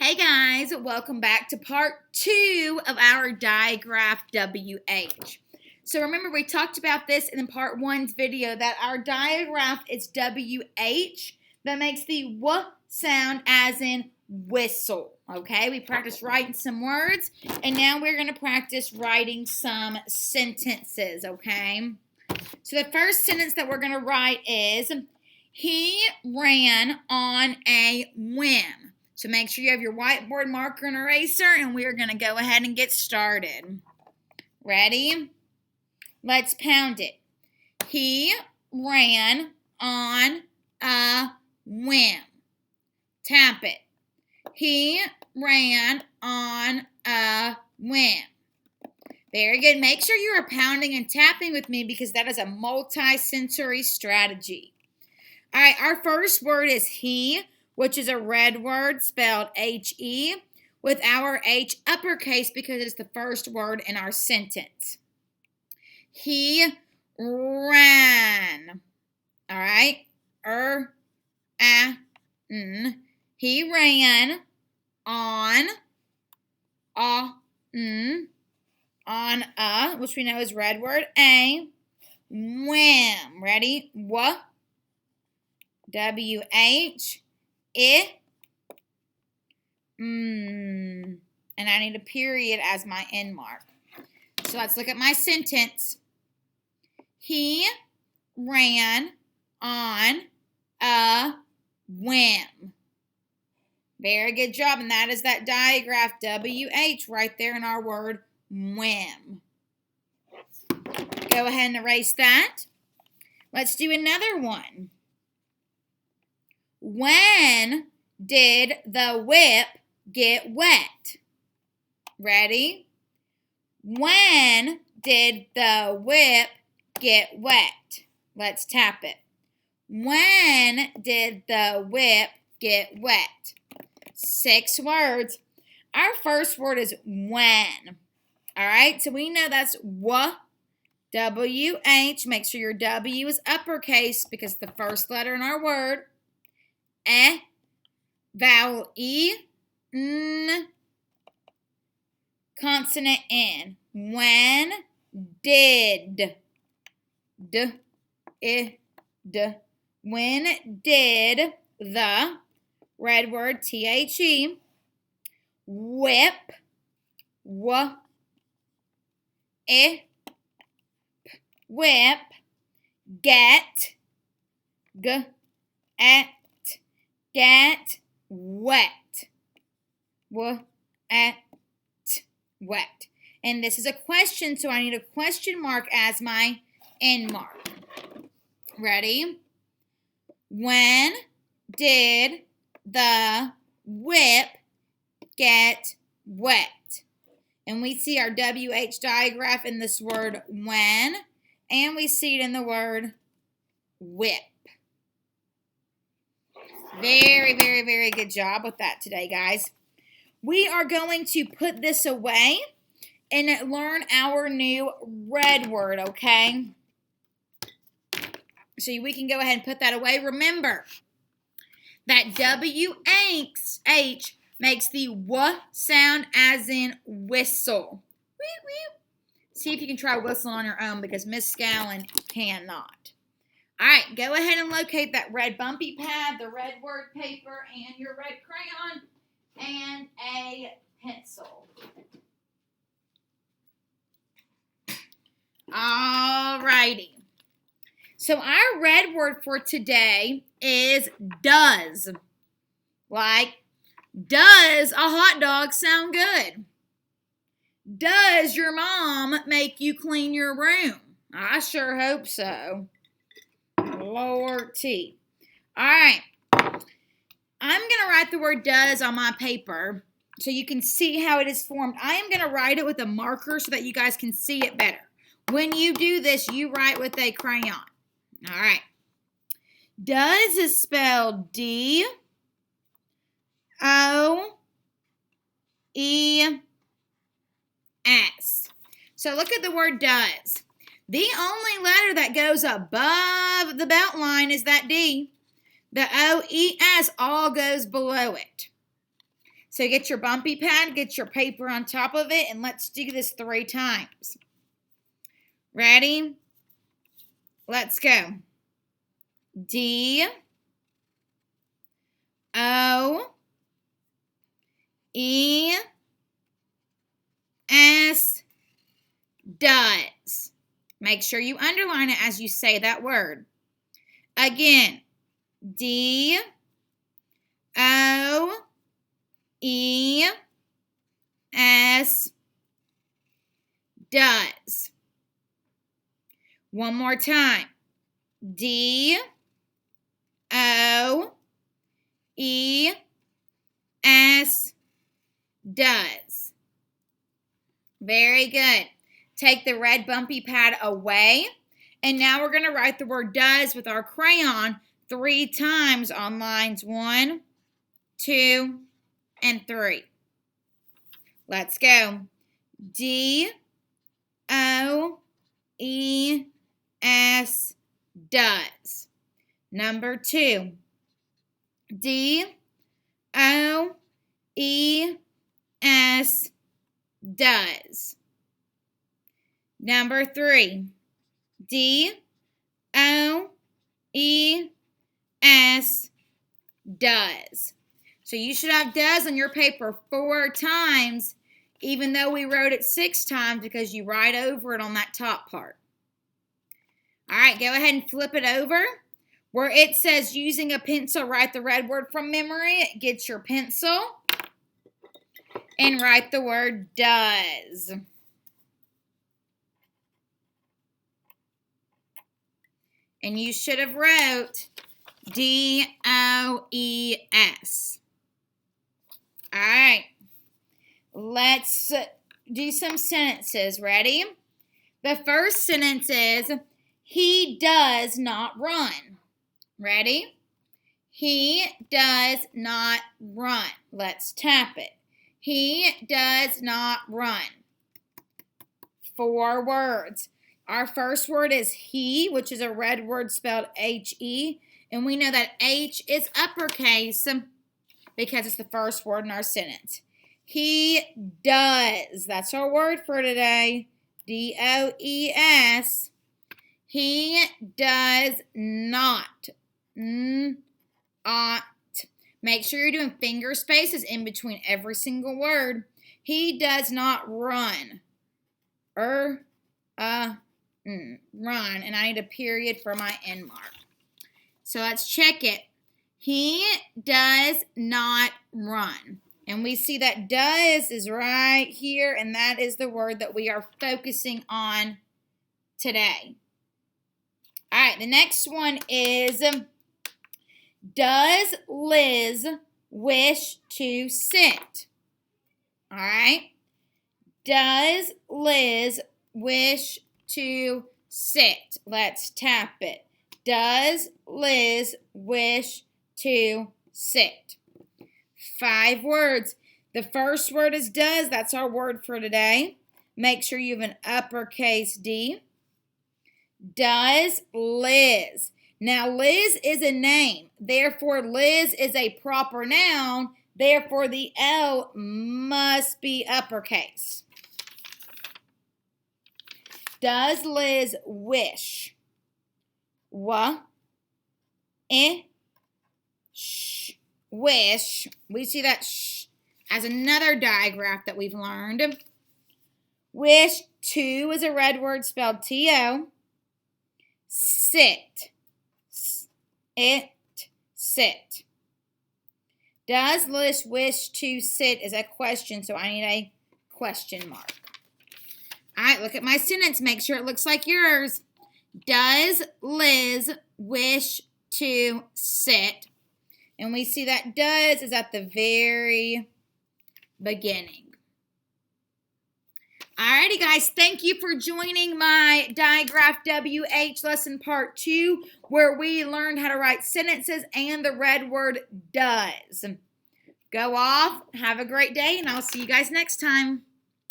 Hey guys, welcome back to part 2 of our Digraph WH. So remember we talked about this in part 1's video that our digraph is WH that makes the W sound as in whistle. Okay, we practiced writing some words and now we're going to practice writing some sentences, okay? So the first sentence that we're going to write is, he ran on a whim. So make sure you have your whiteboard marker and eraser, and we're going to go ahead and get started. Ready? Let's pound it. He ran on a whim. Tap it. He ran on a whim. Very good. Make sure you are pounding and tapping with me because that is a multi-sensory strategy. All right, our first word is he, which is a red word spelled H-E with our H uppercase because it's the first word in our sentence. He ran. All right. N. He ran on which we know is red word a whim. Ready? W-H. And I need a period as my end mark. So let's look at my sentence. He ran on a whim. Very good job. And that is that digraph WH right there in our word whim. Go ahead and erase that. Let's do another one. When did the whip get wet? Ready? When did the whip get wet? Let's tap it. When did the whip get wet? 6 words. Our first word is when. All right, so we know that's W-H. Make sure your W is uppercase because the first letter in our word. Vowel E, N, consonant N. When did, when did the, red word T-H-E, whip, whip, get, get wet. Wet. And this is a question, so I need a question mark as my end mark. Ready? When did the whip get wet? And we see our WH digraph in this word when, and we see it in the word whip. Very, very, very good job with that today, guys. We are going to put this away and learn our new red word, okay? So we can go ahead and put that away. Remember that W-H makes the W sound as in whistle. See if you can try whistle on your own because Miss Scallon cannot. All right, go ahead and locate that red bumpy pad, the red word paper, and your red crayon, and a pencil. All righty. So our red word for today is does. Like, does a hot dog sound good? Does your mom make you clean your room? I sure hope so. Lord T. All right. I'm going to write the word does on my paper so you can see how it is formed. I am going to write it with a marker so that you guys can see it better. When you do this, you write with a crayon. All right. Does is spelled D-O-E-S. So look at the word does. The only letter that goes above the belt line is that D. The O-E-S all goes below it. So get your bumpy pad, get your paper on top of it, and let's do this 3 times. Ready? Let's go. D, O, E, S, does. Make sure you underline it as you say that word. Again, D, O, E, S, does. One more time. D, O, E, S, does. Very good. Take the red bumpy pad away. And now we're going to write the word does with our crayon 3 times on lines 1, 2, and 3. Let's go. D, O, E, S, does. Number 2. D, O, E, S, does. Number 3. D, O, E, S, does. So you should have does on your paper 4 times, even though we wrote it 6 times because you write over it on that top part. All right, go ahead and flip it over. Where it says using a pencil, write the red word from memory. Get your pencil and write the word does. And you should have wrote D-O-E-S. All right. Let's do some sentences. Ready? The first sentence is, he does not run. Ready? He does not run. Let's tap it. He does not run. 4 words. Our first word is he, which is a red word spelled H-E. And we know that H is uppercase because it's the first word in our sentence. He does. That's our word for today. D-O-E-S. He does not. Ought. Make sure you're doing finger spaces in between every single word. He does not run. Run. And I need a period for my end mark. So let's check it. He does not run. And we see that does is right here, and that is the word that we are focusing on today. All right, the next one is, does Liz wish to sit? All right. Does Liz wish to sit? Let's tap it. Does Liz wish to sit? 5 words. The first word is does. That's our word for today. Make sure you have an uppercase D. Does Liz. Now, Liz is a name. Therefore, Liz is a proper noun. Therefore, the L must be uppercase. Does Liz wish? Wish. We see that sh as another digraph that we've learned. Wish to is a red word spelled T-O. Sit. Sit. Does Liz wish to sit is a question, so I need a question mark. All right, look at my sentence. Make sure it looks like yours. Does Liz wish to sit? And we see that does is at the very beginning. Alrighty, guys. Thank you for joining my Digraph WH lesson part 2, where we learned how to write sentences and the red word does. Go off. Have a great day, and I'll see you guys next time.